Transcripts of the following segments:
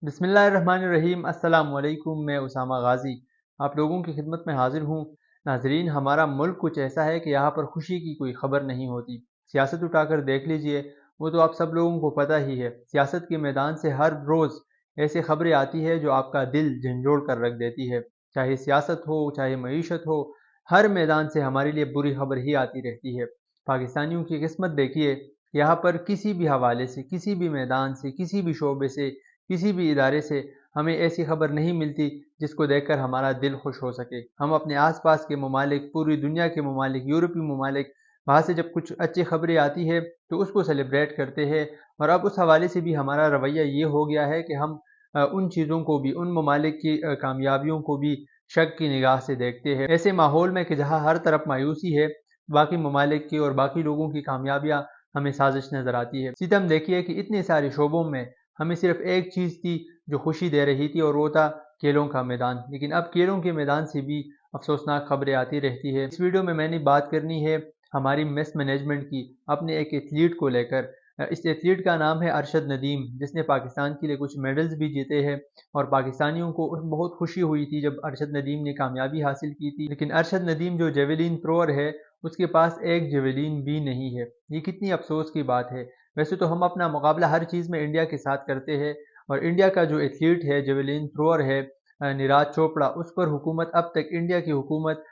बिस्मिल्लाहिर्रहमानिर्रहीम। अस्सलाम वालेकुम। मैं उसामा गाजी आप लोगों की खिदमत में हाजिर हूँ। नाजरीन, हमारा मुल्क कुछ ऐसा है कि यहाँ पर खुशी की कोई खबर नहीं होती। सियासत उठाकर देख लीजिए, वो तो आप सब लोगों को पता ही है। सियासत के मैदान से हर रोज़ ऐसी खबरें आती है जो आपका दिल झंझोड़ कर रख देती है। चाहे सियासत हो, चाहे मईशत हो, हर मैदान से हमारे लिए बुरी खबर ही आती रहती है। पाकिस्तानियों की किस्मत देखिए, यहाँ पर किसी भी हवाले से, किसी भी मैदान से, किसी भी शोबे से, किसी भी इदारे से हमें ऐसी खबर नहीं मिलती जिसको देखकर हमारा दिल खुश हो सके। हम अपने आसपास के ममालिक, पूरी दुनिया के ममालिक, यूरोपीय ममालिक, वहाँ से जब कुछ अच्छी खबरें आती है तो उसको सेलिब्रेट करते हैं। और अब उस हवाले से भी हमारा रवैया ये हो गया है कि हम उन चीज़ों को भी, उन ममालिक की कामयाबियों को भी शक की निगाह से देखते हैं। ऐसे माहौल में कि जहाँ हर तरफ मायूसी है, बाकी ममालिक की और बाकी लोगों की कामयाबियाँ हमें साजिश नज़र आती है। सितम देखिए कि इतने सारे शोबों में हमें सिर्फ एक चीज़ थी जो खुशी दे रही थी, और वो था खेलों का मैदान। लेकिन अब खेलों के मैदान से भी अफसोसनाक खबरें आती रहती है। इस वीडियो में मैंने बात करनी है हमारी मिस मैनेजमेंट की, अपने एक एथलीट को लेकर। इस एथलीट का नाम है अरशद नदीम, जिसने पाकिस्तान के लिए कुछ मेडल्स भी जीते हैं। और पाकिस्तानियों को बहुत खुशी हुई थी जब अरशद नदीम ने कामयाबी हासिल की थी। लेकिन अरशद नदीम जो जेवलिन थ्रोअर है, उसके पास एक जेवलिन भी नहीं है। ये कितनी अफसोस की बात है। वैसे तो हम अपना मुकाबला हर चीज़ में इंडिया के साथ करते हैं, और इंडिया का जो एथलीट है, जेवलिन थ्रोअर है, नीरज चोपड़ा, उस पर हुकूमत, अब तक इंडिया की हुकूमत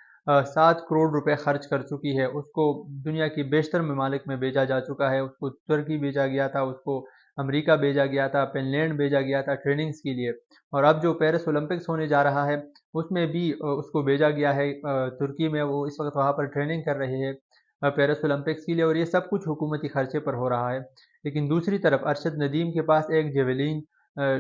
7 करोड़ रुपए खर्च कर चुकी है। उसको दुनिया की बेशतर ममालिक में भेजा जा चुका है। उसको तुर्की भेजा गया था, उसको अमेरिका भेजा गया था, फिनलैंड भेजा गया था ट्रेनिंग्स के लिए। और अब जो पेरिस ओलंपिक्स होने जा रहा है, उसमें भी उसको भेजा गया है तुर्की में। वो इस वक्त वहाँ पर ट्रेनिंग कर रहे हैं पेरिस ओलंपिक्स के लिए, और ये सब कुछ हुकूमती खर्चे पर हो रहा है। लेकिन दूसरी तरफ अरशद नदीम के पास एक जेवलिन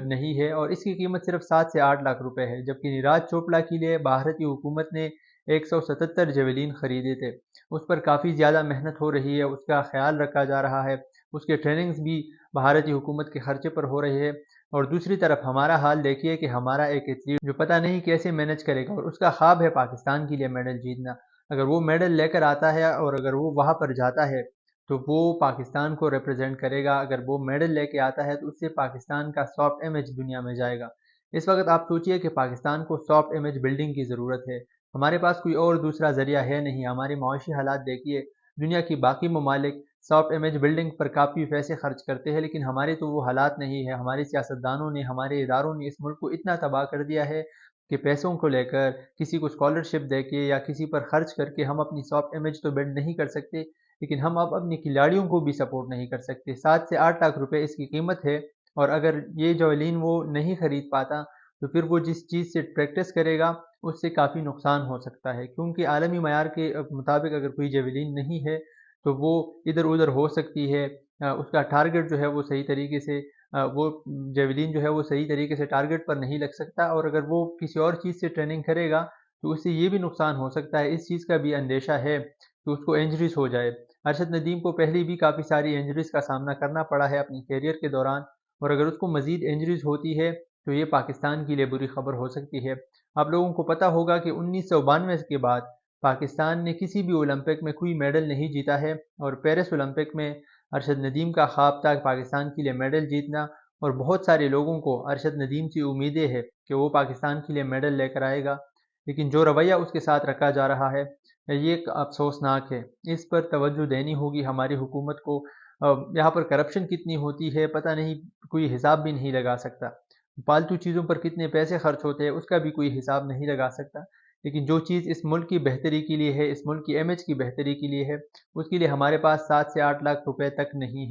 नहीं है, और इसकी कीमत सिर्फ 7 से 8 लाख रुपए है। जबकि नीरज चोपड़ा के लिए भारतीय हुकूमत ने 177 जेवलिन खरीदे थे। उस पर काफ़ी ज़्यादा मेहनत हो रही है, उसका ख्याल रखा जा रहा है, उसके ट्रेनिंग्स भी भारतीय हुकूमत के खर्चे पर हो रहे हैं। और दूसरी तरफ हमारा हाल देखिए कि हमारा एक एथलीट जो पता नहीं कैसे मैनेज करेगा, और उसका ख्वाब है पाकिस्तान के लिए मेडल जीतना। अगर वो मेडल लेकर आता है और अगर वो वहाँ पर जाता है तो वो पाकिस्तान को रिप्रेजेंट करेगा। अगर वो मेडल लेके आता है तो उससे पाकिस्तान का सॉफ्ट इमेज दुनिया में जाएगा। इस वक्त आप सोचिए कि पाकिस्तान को सॉफ्ट इमेज बिल्डिंग की ज़रूरत है। हमारे पास कोई और दूसरा ज़रिया है नहीं। हमारे माशी हालात देखिए, दुनिया की बाकी ममालिक सॉफ्ट इमेज बिल्डिंग पर काफ़ी पैसे खर्च करते हैं, लेकिन हमारे तो वो हालात नहीं है। हमारे सियासतदानों ने, हमारे इदारों ने इस मुल्क को इतना तबाह कर दिया है कि पैसों को लेकर, किसी को स्कॉलरशिप देके या किसी पर खर्च करके हम अपनी सॉफ्ट इमेज तो बिल्ड नहीं कर सकते, लेकिन हम अब अपने खिलाड़ियों को भी सपोर्ट नहीं कर सकते। 7 से 8 लाख रुपए इसकी कीमत है, और अगर ये जवलिन वो नहीं खरीद पाता तो फिर वो जिस चीज़ से प्रैक्टिस करेगा उससे काफ़ी नुकसान हो सकता है। क्योंकि आलमी मयार के मुताबिक अगर कोई जवलिन नहीं है तो वो इधर उधर हो सकती है। उसका टारगेट जो है वो सही तरीके से वो जेवलिन जो है वो सही तरीके से टारगेट पर नहीं लग सकता, और अगर वो किसी और चीज़ से ट्रेनिंग करेगा तो उससे ये भी नुकसान हो सकता है। इस चीज़ का भी अंदेशा है कि उसको इंजरीज हो जाए। अरशद नदीम को पहले भी काफ़ी सारी इंजरीज का सामना करना पड़ा है अपनी कैरियर के दौरान, और अगर उसको मज़ीद इंजरीज होती है तो ये पाकिस्तान के लिए बुरी खबर हो सकती है। आप लोगों को पता होगा कि 1992 के बाद पाकिस्तान ने किसी भी ओलंपिक में कोई मेडल नहीं जीता है, और पेरिस ओलंपिक में अरशद नदीम का ख्वाब था पाकिस्तान के लिए मेडल जीतना। और बहुत सारे लोगों को अरशद नदीम से उम्मीदें हैं कि वो पाकिस्तान के लिए मेडल लेकर आएगा, लेकिन जो रवैया उसके साथ रखा जा रहा है ये एक अफसोसनाक है। इस पर तवज्जो देनी होगी हमारी हुकूमत को। यहाँ पर करप्शन कितनी होती है पता नहीं, कोई हिसाब भी नहीं लगा सकता। फालतू चीज़ों पर कितने पैसे खर्च होते हैं उसका भी कोई हिसाब नहीं लगा सकता। लेकिन जो चीज़ इस मुल्क की बेहतरी के लिए है, इस मुल्क की इमेज की बेहतरी के लिए है, उसके लिए हमारे पास 7 से 8 लाख रुपए तक नहीं है।